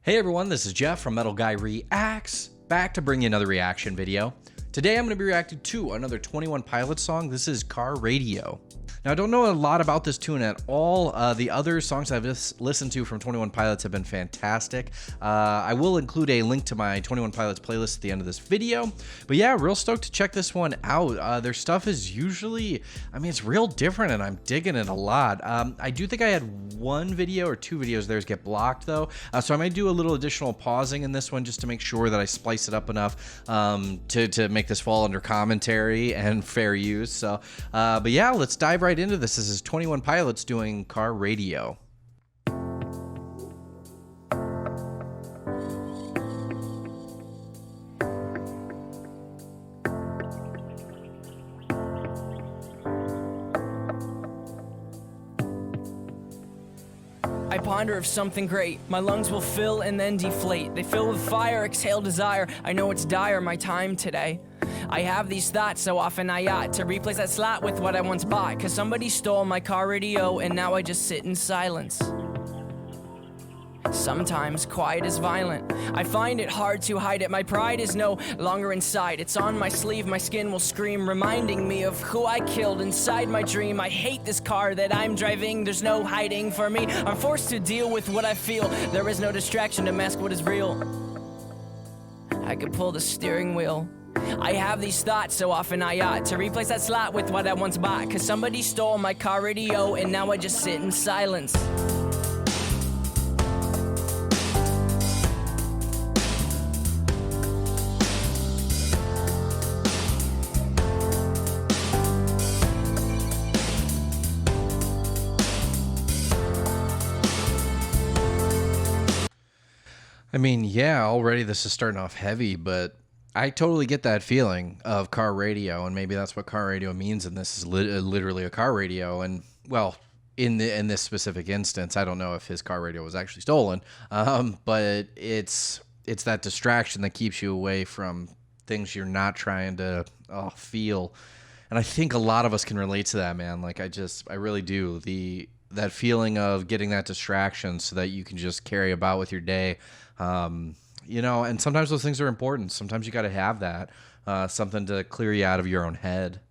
Hey everyone, this is Jeff from Metal Guy Reacts, back to bring you another reaction video. Today I'm going to be reacting to another 21 Pilots song. This is Car Radio. Now I don't know a lot about this tune at all. The other songs I've just listened to from 21 Pilots have been fantastic. I will include a link to my 21 Pilots playlist at the end of this video. But yeah, real stoked to check this one out. Their stuff is usually, it's real different and I'm digging it a lot. I do think I had one video or two videos theirs get blocked though. So I might do a little additional pausing in this one just to make sure that I splice it up enough to make this fall under commentary and fair use. So, but yeah, let's dive right into this. This is 21 Pilots doing Car Radio. I ponder of something great. My lungs will fill and then deflate. They fill with fire, exhale desire. I know it's dire, my time today. I have these thoughts so often I ought to replace that slot with what I once bought. Cause somebody stole my car radio and now I just sit in silence. Sometimes quiet is violent. I find it hard to hide it. My pride is no longer inside. It's on my sleeve, my skin will scream, reminding me of who I killed inside my dream. I hate this car that I'm driving. There's no hiding for me. I'm forced to deal with what I feel. There is no distraction to mask what is real. I could pull the steering wheel. I have these thoughts so often I ought to replace that slot with what I once bought. Cause somebody stole my car radio and now I just sit in silence. Yeah, already this is starting off heavy, but I totally get that feeling of car radio, and maybe that's what car radio means, and this is literally a car radio. And well, in this specific instance, I don't know if his car radio was actually stolen, but it's that distraction that keeps you away from things you're not trying to feel. And I think a lot of us can relate to that, man. Like I really do. That feeling of getting that distraction so that you can just carry about with your day. And sometimes those things are important. Sometimes you got to have that, something to clear you out of your own head.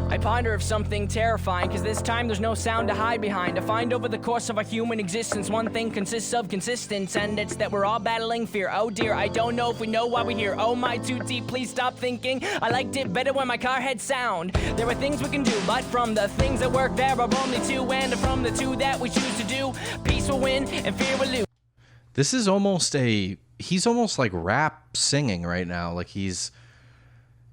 I ponder of something terrifying, cause this time there's no sound to hide behind. I find over the course of our human existence, one thing consists of consistence, and it's that we're all battling fear. Oh dear, I don't know if we know why we're here. Oh my, too deep, please stop thinking. I liked it better when my car had sound. There are things we can do, but from the things that work there are only two, and from the two that we choose to do, peace will win and fear will lose. This is he's almost like rap singing right now. Like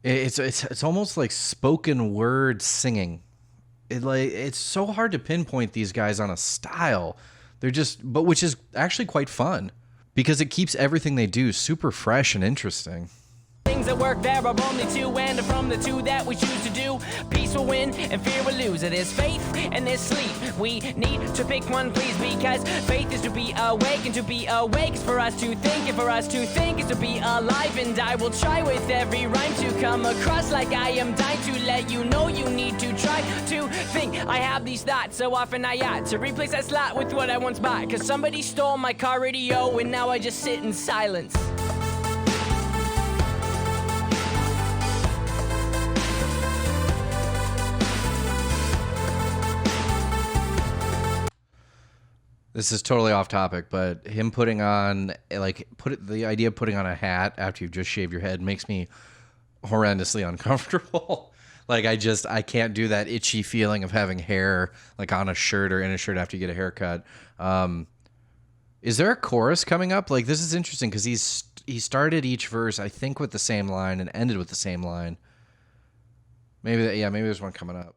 it's almost like spoken word singing. It's so hard to pinpoint these guys on a style. But which is actually quite fun because it keeps everything they do super fresh and interesting. Things that work there are only two, and from the two that we choose to do, peace will win and fear will lose. There's faith and there's sleep. We need to pick one, please, because faith is to be awake, and to be awake is for us to think, and for us to think is to be alive. And I will try with every rhyme to come across like I am dying to let you know you need to try to think. I have these thoughts so often I ought to replace that slot with what I once bought. Cause somebody stole my car radio and now I just sit in silence. This is totally off topic, but him putting on the idea of putting on a hat after you've just shaved your head makes me horrendously uncomfortable. I can't do that itchy feeling of having hair like on a shirt or in a shirt after you get a haircut. Is there a chorus coming up? Like, this is interesting because he started each verse, I think, with the same line and ended with the same line. Maybe there's one coming up.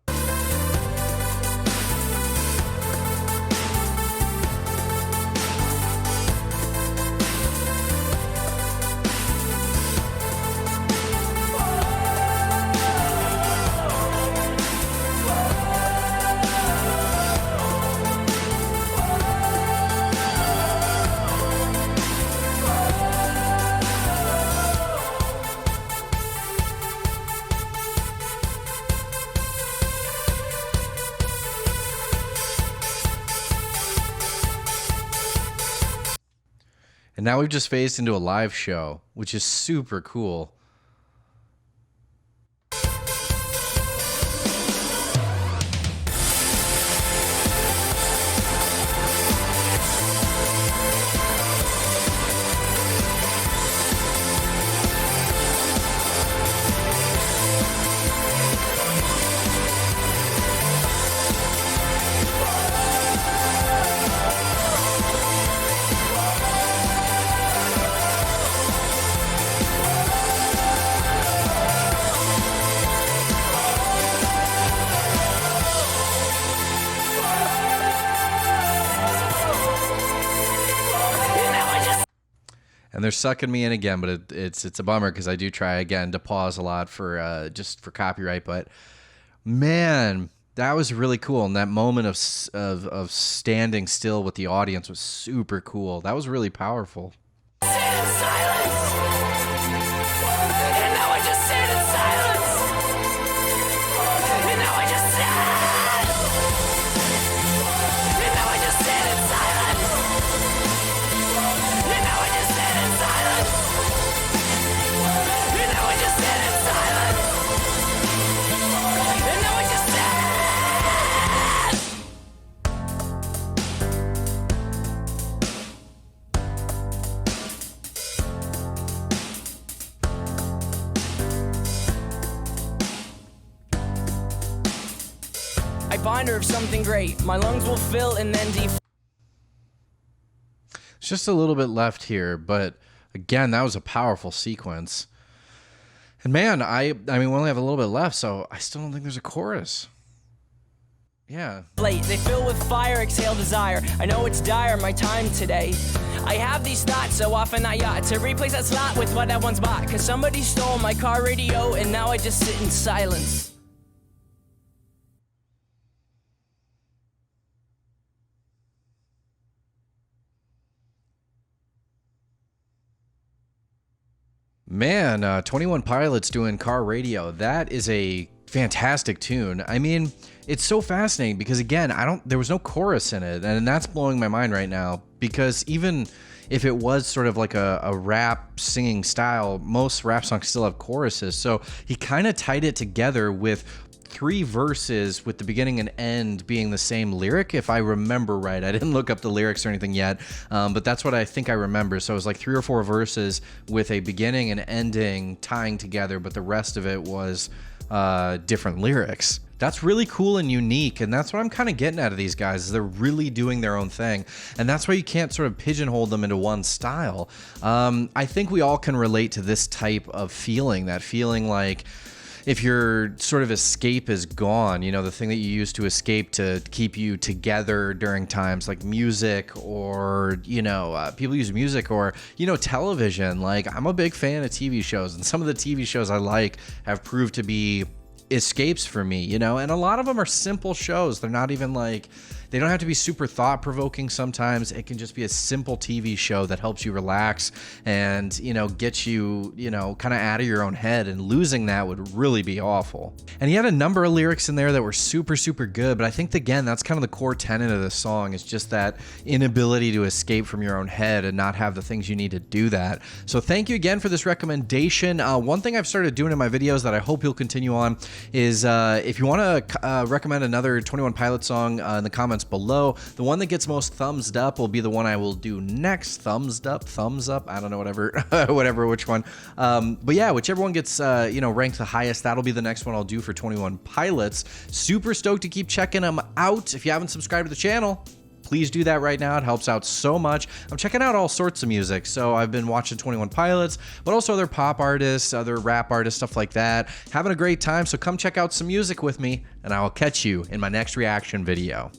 And now we've just phased into a live show, which is super cool. And they're sucking me in again, but it's a bummer because I do try again to pause a lot for just for copyright. But man, that was really cool, and that moment of standing still with the audience was super cool. That was really powerful. I bind her of something great. My lungs will fill and then It's just a little bit left here, but again, that was a powerful sequence. And man, I mean, we only have a little bit left, so I still don't think there's a chorus. Yeah. Late, they fill with fire, exhale desire. I know it's dire, my time today. I have these thoughts so often I ought to replace that slot with what I once bought. Cause somebody stole my car radio and now I just sit in silence. Man, 21 Pilots doing Car Radio. That is a fantastic tune. I mean, it's so fascinating because again, there was no chorus in it, and that's blowing my mind right now because even if it was sort of like a rap singing style, most rap songs still have choruses. So he kind of tied it together with 3 verses with the beginning and end being the same lyric, if I remember right. I didn't look up the lyrics or anything yet, but that's what I think I remember. So it was like 3 or 4 verses with a beginning and ending tying together, but the rest of it was different lyrics. That's really cool and unique, and that's what I'm kind of getting out of these guys, is they're really doing their own thing, and that's why you can't sort of pigeonhole them into one style. I think we all can relate to this type of feeling, that feeling like if your sort of escape is gone, you know, the thing that you use to escape to keep you together during times like music or, you know, people use music or, you know, television. Like, I'm a big fan of TV shows, and some of the TV shows I like have proved to be escapes for me, you know, and a lot of them are simple shows. They're not even like, they don't have to be super thought-provoking. Sometimes it can just be a simple TV show that helps you relax and, you know, get you, you know, kind of out of your own head, and losing that would really be awful. And he had a number of lyrics in there that were super, super good, but I think, again, that's kind of the core tenet of the song, is just that inability to escape from your own head and not have the things you need to do that. So thank you again for this recommendation. One thing I've started doing in my videos that I hope you'll continue on is if you want to recommend another 21 Pilots song in the comments below, the one that gets most thumbs up will be the one I will do next. Thumbs up, I don't know, whatever which one, but yeah, whichever one gets you know, ranked the highest, that'll be the next one I'll do for 21 Pilots. Super stoked to keep checking them out. If you haven't subscribed to the channel, please do that right now. It helps out so much. I'm checking out all sorts of music. So I've been watching 21 Pilots, but also other pop artists, other rap artists, stuff like that. Having a great time. So come check out some music with me, and I will catch you in my next reaction video.